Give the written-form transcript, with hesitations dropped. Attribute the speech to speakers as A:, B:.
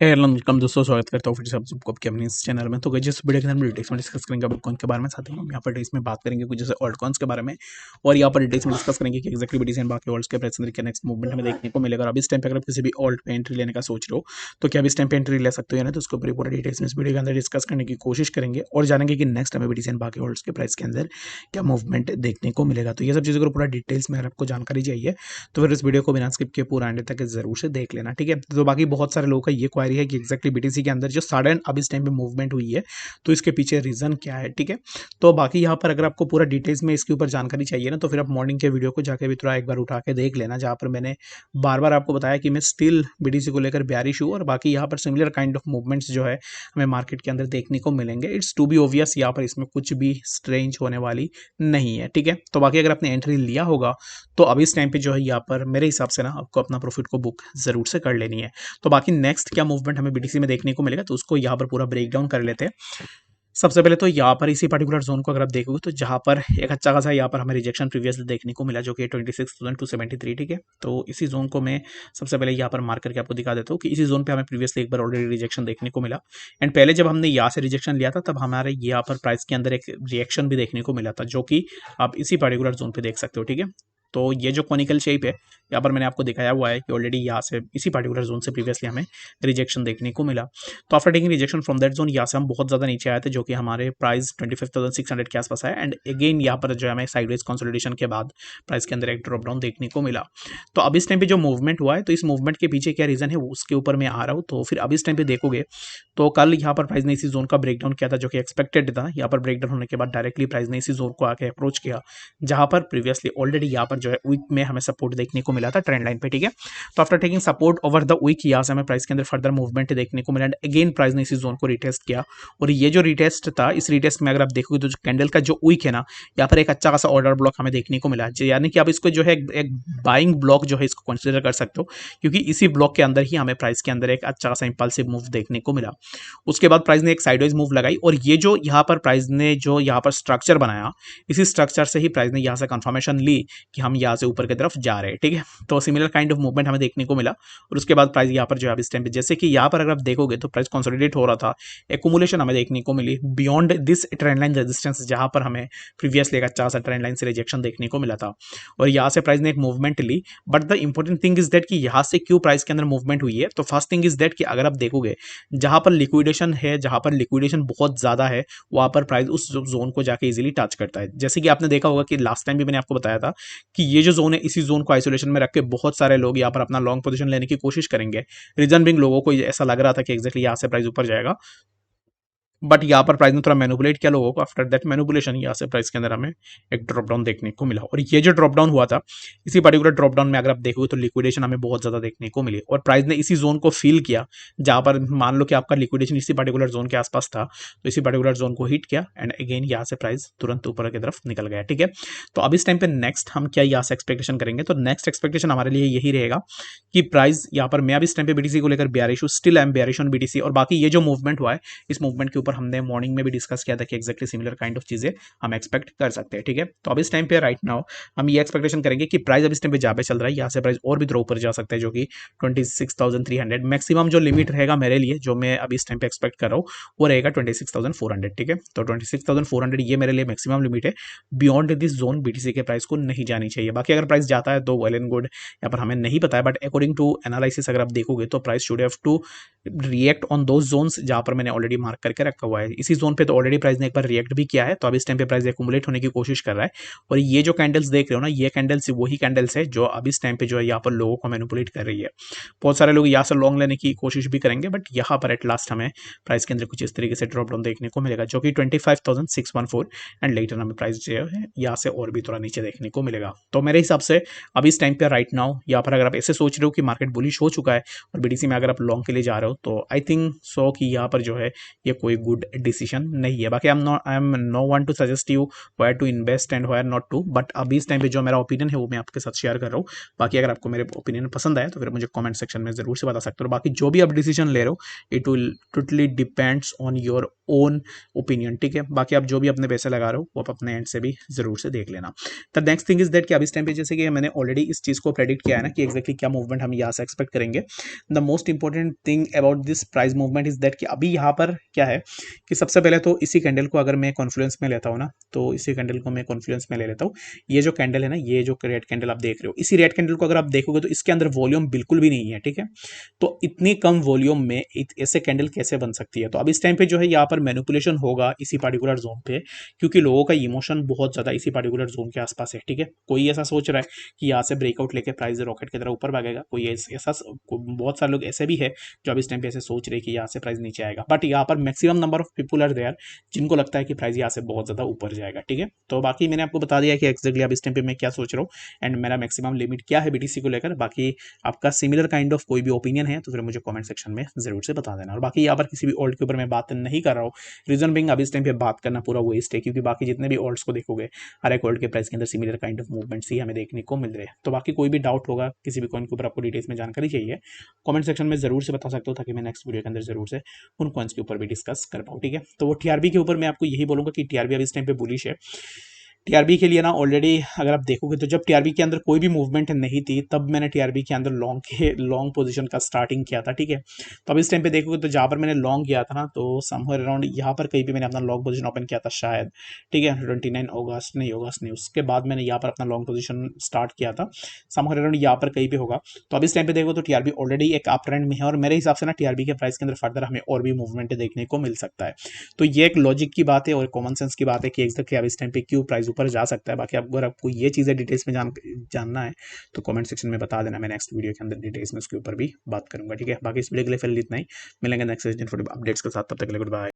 A: Hello welcome दोस्तों, स्वागत करता हूँ फिर से आप सबको आपके अपने इस चैनल में। तो गाइस जिस वीडियो के अंदर हम डिटेल्स में डिस्कस करेंगे बिटकॉइन के बारे में, साथ ही हम यहाँ पर डिटेल्स में बात करेंगे कुछ जैसे ऑल्ट कॉइन्स के बारे में, और यहाँ पर डिटेल्स में डिस्कस करेंगे कि एक्जैक्टली बीटीसी एंड बाकी ऑल्ट्स के प्राइस अंदर क्या नेक्स्ट मूवमेंट हमें देखने को मिलेगा। और अभी इस टाइम पे अगर आप किसी भी ऑल्ट पे एंट्री लेने का सोच रहे हो तो क्या अभी इस टाइम पे एंट्री ले सकते हो या नहीं, तो उसके ऊपर पूरा डिटेल्स में इस वीडियो के अंदर डिस्कस करने की कोशिश करेंगे और जानेंगे कि नेक्स्ट हमें बीटीसी एंड बाकी ऑल्ट्स के प्राइस के अंदर क्या मूवमेंट देखने को मिलेगा। तो ये सब चीज़ों को पूरा डिटेल्स में अगर आपको जानकारी चाहिए तो फिर इस वीडियो को बिना स्किप किए पूरा एंड तक जरूर से देख लेना, ठीक है। तो बाकी बहुत सारे लोगों का ये क्वारी है कि एक्जैक्टली बीटीसी के अंदर जो सडन अब इस टाइम पे मूवमेंट हुई है तो इसके पीछे रीजन क्या है, ठीक है। तो बाकी यहाँ पर अगर आपको पूरा डिटेल्स में इसके ऊपर जानकारी चाहिए ना, तो फिर आप मॉर्निंग के वीडियो को जाके भी थोड़ा एक बार उठा के देख लेना, जहाँ पर मैंने बार बार आपको बताया कि मैं स्टिल बीटीसी को लेकर बेयरिश हूँ और बाकी यहाँ पर सिमिलर काइंड ऑफ मूवमेंट्स जो है हमें मार्केट के अंदर देखने को मिलेंगे। इट्स टू बी ऑब्वियस, यहाँ पर इसमें कुछ भी स्ट्रेंज होने वाली नहीं है, ठीक है। तो बाकी अगर आपने एंट्री लिया होगा तो अभी इस टाइम पे जो है यहाँ पर मेरे हिसाब से ना आपको अपना प्रॉफिट को बुक जरूर से कर लेनी है। तो बाकी नेक्स्ट क्या मूवमेंट हमें बीटीसी में देखने को मिलेगा तो उसको यहाँ पर पूरा ब्रेक डाउन कर लेते हैं। सबसे पहले तो यहाँ पर इसी पर्टिकुलर जोन को अगर आप देखोगे तो जहाँ पर एक अच्छा खासा यहाँ पर हमें रिजेक्शन प्रीवियसली देखने को मिला जो कि 26,273, ठीक है। तो इसी जोन को मैं सबसे पहले यहाँ पर मार्क करके आपको दिखा देता हूँ कि इसी जोन पे हमें प्रीवियसली एक बार ऑलरेडी रिजेक्शन देखने को मिला। एंड पहले जब हमने यहाँ से रिजेक्शन लिया था तब हमारे यहाँ पर प्राइस के अंदर एक रिएक्शन भी देखने को मिला था, जो कि आप इसी पर्टिकुलर जोन पे देख सकते हो, ठीक है। तो ये जो कॉनिकल शेप है यहाँ पर मैंने आपको दिखाया हुआ है कि ऑलरेडी यहाँ से इसी पर्टिकुलर जोन से प्रीवियसली हमें रिजेक्शन देखने को मिला। तो after taking rejection from that zone यहाँ से हम बहुत ज़्यादा नीचे आए थे, जो कि हमारे प्राइस 25,600 के आसपास आया। एंड अगेन यहाँ पर जो है हमें साइडवेज कंसोलिडेशन के बाद प्राइस के अंदर एक ड्रॉप डाउन देखने को मिला। तो अब इस टाइम पे जो मूवमेंट हुआ है तो इस मूवमेंट के पीछे क्या रीज़न है उसके ऊपर मैं आ रहा हूँ। तो फिर अब इस टाइम पे देखोगे तो कल यहाँ पर प्राइस ने इसी जोन का ब्रेकडाउन किया था जो कि एक्सपेक्टेड था। यहाँ पर ब्रेकडाउन होने के बाद डायरेक्टली प्राइस ने इसी जोन को आके अप्रोच किया, जहाँ पर प्रीवियसली ऑलरेडी यहाँ पर जो है वीक में हमें सपोर्ट देखने को मिला था ट्रेंड लाइन पे, ठीक है। तो after taking support over the week यहाँ से हमें प्राइस के अंदर फर्दर मूवमेंट देखने को मिला। एंड अगेन प्राइस ने इसी जोन को रिटेस्ट किया, और ये जो रिटेस्ट था इस रिटेस्ट में अगर आप देखोगे तो जो कैंडल का जो वीक है ना, यहाँ पर एक अच्छा खासा ऑर्डर ब्लॉक हमें देखने को मिला, यानी कि आप इसको जो है एक बाइंग ब्लॉक जो है इसको कंसिडर कर सकते हो, क्योंकि इसी ब्लॉक के अंदर ही हमें प्राइस के अंदर एक अच्छा खासा इंपल्सिव मूव देखने को मिला। उसके बाद प्राइस ने एक साइडवेज मूव लगाई, और ये जो यहाँ पर प्राइस ने जो यहाँ पर स्ट्रक्चर बनाया, इसी स्ट्रक्चर से ही प्राइस ने यहाँ से कंफर्मेशन ली कि हम यहाँ से ऊपर की तरफ जा रहे हैं, ठीक है। तो सिमिलर काइंड ऑफ मूवमेंट हमें देखने को मिला, और उसके बाद प्राइस यहाँ पर जो है इस टाइम पे जैसे कि यहाँ पर अगर आप देखोगे तो प्राइस कंसोलिडेट हो रहा था, एकुमुलेशन हमें देखने को मिली beyond this trend line resistance, जहाँ पर हमें प्रीवियसली एक अच्छा सा ट्रेंड लाइन से रिजेक्शन देखने को मिला था, और यहाँ से प्राइस ने एक मूवमेंट ली। But the important thing is that कि यहाँ से क्यों प्राइस के अंदर मूवमेंट हुई है, तो फर्स्ट थिंग इज दैट कि अगर आप देखोगे जहाँ पर लिक्विडेशन है, जहाँ पर लिक्विडेशन बहुत ज़्यादा है, वहाँ पर प्राइस उस जोन को जाके इजीली टच करता है। जैसे कि आपने देखा होगा कि लास्ट टाइम भी मैंने आपको बताया था कि ये जो जोन है इसी जोन को आइसोलेशन में रख के बहुत सारे लोग यहाँ पर अपना लॉन्ग पोजीशन लेने की कोशिश करेंगे। रीजन बिंग लोगों को ऐसा लग रहा था कि एक्जैक्टली यहाँ से प्राइस ऊपर जाएगा, बट यहाँ पर प्राइस ने थोड़ा मैनिपुलेट किया लोगों को। आफ्टर दैट मैनिपुलेशन यहाँ से प्राइस के अंदर हमें एक ड्रॉप डाउन देखने को मिला, और ये जो ड्रॉप डाउन हुआ था इसी पर्टिकुलर ड्रॉप डाउन में अगर आप देखोगे तो लिक्विडेशन हमें बहुत ज़्यादा देखने को मिली, और प्राइस ने इसी जोन को फील किया जहाँ पर मान लो कि आपका लिक्विडेशन इसी पर्टिकुलर जोन के आसपास था, तो इसी पर्टिकुलर जोन को हिट किया, एंड अगेन यहाँ से प्राइस तुरंत ऊपर की तरफ निकल गया, ठीक है। तो अब इस टाइम पे नेक्स्ट हम क्या यहाँ से एक्सपेक्टेशन करेंगे, तो नेक्स्ट एक्सपेक्टेशन हमारे लिए यही रहेगा कि प्राइस यहाँ पर मैं अब इस टाइम पे बीटीसी को लेकर बेयरिश हूँ, still I am bearish on BTC. और बाकी ये जो मूवमेंट हुआ है इस मूवमेंट के ऊपर हमने मॉर्निंग में भी डिस्कस किया था कि एक्जैक्टली सिमिलर काइंड ऑफ चीजें हम एक्सपेक्ट कर सकते हैं, ठीक है। तो अब इस टाइम पे राइट नाउ हम ये एक्सपेक्टेशन करेंगे कि प्राइस अब इस टाइम पे जहाँ पे चल रहा है यहाँ से प्राइस और भी थोड़ा ऊपर जा सकता है, जो कि 26,300 मैक्सिमम जो लिमिट रहेगा मेरे लिए, जो मैं अभी इस टाइम पे एक्सपेक्ट कर रहा हूँ वो रहेगा 26,400, ठीक है। तो 26,400 ये मेरे लिए मैक्सिमम लिमिट है, बियॉन्ड दिस जोन बीटीसी के प्राइस को नहीं जानी चाहिए। बाकी अगर प्राइस जाता है तो वेल एंड गुड, यहाँ पर हमें नहीं पता है, बट अकॉर्डिंग टू एनालिसिस अगर आप देखोगे तो price should have to react on those zones जहाँ पर मैंने ऑलरेडी मार्क करके रखा हुआ है। इसी जोन पे तो ऑलरेडी प्राइस ने एक बार रिएक्ट भी किया है, तो अब इस टाइम पे प्राइस एक्यूमुलेट होने की कोशिश कर रहा है, और ये जो कैंडल्स देख रहे हो ना, ये कैंडल्स वही कैंडल्स है जो अब इस टाइम पे जो है यहाँ पर लोगों को मैनिपुलेट कर रही है। बहुत सारे लोग यहाँ से लॉन्ग लेने की कोशिश भी करेंगे, बट यहाँ पर एट लास्ट हमें प्राइस के अंदर कुछ इस तरीके से ड्रॉप डाउन देखने को मिलेगा, जो कि 25,614, एंड लेटर हमें प्राइस जो है यहाँ से और भी थोड़ा नीचे देखने को मिलेगा। तो मेरे हिसाब से अब इस टाइम पे राइट नाउ यहाँ पर अगर आप ऐसे सोच रहे हो कि मार्केट बुलिश हो चुका है और बीटीसी में अगर आप लॉन्ग के लिए जा रहे हो, तो आई थिंक सो कि यहाँ पर जो है ये कोई गुड डिसीजन नहीं है। बाकी I am no one to suggest you where to invest and where not to, but अभी इस टाइम पे जो मेरा ओपिनियन है वो मैं आपके साथ शेयर कर रहा हूँ। बाकी अगर आपको मेरे ओपिनियन पसंद आए तो फिर मुझे कमेंट सेक्शन में जरूर से बता सकते हो। बाकी जो भी आप डिसीजन ले रहे हो it will totally depends on your own opinion, ठीक है। बाकी आप जो भी अपने पैसे लगा रहे हो वो आप अपने एंड से भी जरूर से देख लेना। The next thing is that कि अब इस टाइम पे जैसे कि मैंने ऑलरेडी इस चीज को प्रेडिक्ट किया है ना कि एक्जैक्टली क्या मूवमेंट हम यहाँ से एक्सपेक्ट करेंगे। The most important thing about this price movement is that कि अभी यहाँ पर क्या है कि सबसे पहले तो इसी कैंडल को अगर मैं कॉन्फ्लुएंस में लेता हूँ ना, तो इसी कैंडल को मैं कॉन्फ्लुएंस में ले लेता हूँ। ये जो कैंडल है ना, ये जो रेड कैंडल आप देख रहे हो, इसी रेड कैंडल को अगर आप देखोगे तो इसके अंदर वॉल्यूम बिल्कुल भी नहीं है, ठीक है। तो इतनी कम वॉल्यूम में ऐसे कैंडल कैसे बन सकती है। तो अब इस टाइम पे जो है यहाँ पर मैनिपुलेशन होगा इसी पार्टिकुलर जोन पे, क्योंकि लोगों का इमोशन बहुत ज्यादा इसी पार्टिकुलर जोन के आसपास है, ठीक है। कोई ऐसा सोच रहा है कि यहाँ से ब्रेकआउट लेके प्राइस रॉकेट की तरह ऊपर भागेगा, कोई ऐसा बहुत सारे लोग ऐसे भी है जो अब इस टाइम पे ऐसे सोच रहे हैं कि यहाँ से प्राइस नीचे आएगा। बट यहाँ पर maximum number of people are there जिनको लगता है कि प्राइस यहाँ से बहुत ज्यादा ऊपर जाएगा, ठीक है। तो बाकी मैंने आपको बता दिया कि एक्जैक्टली अब इस टाइम पे मैं क्या सोच रहा हूँ एंड मेरा मैक्सिमम लिमिट क्या है बीटीसी को लेकर। बाकी आपका सिमिलर काइंड ऑफ कोई भी ओपिनियन है तो फिर मुझे कमेंट सेक्शन में जरूर से बता देना। और बाकी यहाँ पर किसी भी ऑल्ट के ऊपर मैं बात नहीं कर रहा हूँ, रीजन बिंग अब इस टाइम पे बात करना पूरा वेस्ट है, क्योंकि बाकी जितने भी ऑल्ट्स को देखोगे हर एक ऑल्ट के प्राइस के अंदर सिमिलर काइंड ऑफ मूवमेंट्स ही हमें देखने को मिल रहे हैं। तो बाकी कोई भी डाउट होगा किसी भी कॉइन के ऊपर आपको डिटेल्स में जानकारी चाहिए, कमेंट सेक्शन में जरूर से बता सकते हो ताकि मैं नेक्स्ट वीडियो के अंदर जरूर से उन कॉइन्स के ऊपर भी डिस्कस कर पाऊँ, ठीक है। तो वो टीआरबी के ऊपर मैं आपको यही बोलूंगा कि टीआरबी अब इस टाइम पे बुलिश है। टीआरबी के लिए ना ऑलरेडी अगर आप देखोगे तो जब टीआरबी के अंदर कोई भी मूवमेंट नहीं थी तब मैंने टीआरबी के अंदर लॉन्ग पोजीशन का स्टार्टिंग किया था, ठीक है। तो अब इस टाइम पे देखोगे तो जहाँ पर मैंने लॉन्ग किया था ना, तो समवेयर अराउंड यहाँ पर कहीं भी मैंने अपना लॉन्ग पोजीशन ओपन किया था शायद, ठीक है। 29 अगस्त नहीं, उसके बाद मैंने यहाँ पर अपना लॉन्ग पोजीशन स्टार्ट किया था, समवेयर अराउंड यहाँ पर कहीं भी होगा। तो अब इस टाइम पे देखो तो टीआरबी ऑलरेडी एक अप ट्रेंड में है और मेरे हिसाब से ना टीआरबी के प्राइस के अंदर फर्दर हमें और भी मूवमेंट देखने को मिल सकता है। तो ये एक लॉजिक की बात है और कॉमन सेंस की बात है कि एग्जैक्टली अब इस टाइम पे क्यों प्राइस ऊपर जा सकता है। बाकी अगर आपको ये चीज़ें डिटेल्स में जानना है तो कमेंट सेक्शन में बता देना, मैं नेक्स्ट वीडियो के अंदर डिटेल्स में उसके ऊपर भी बात करूंगा, ठीक है। बाकी इस वीडियो के लिए फिलहाल इतना ही, मिलेंगे नेक्स्ट अपडेट्स के साथ, तब तक के लिए गुड बाय।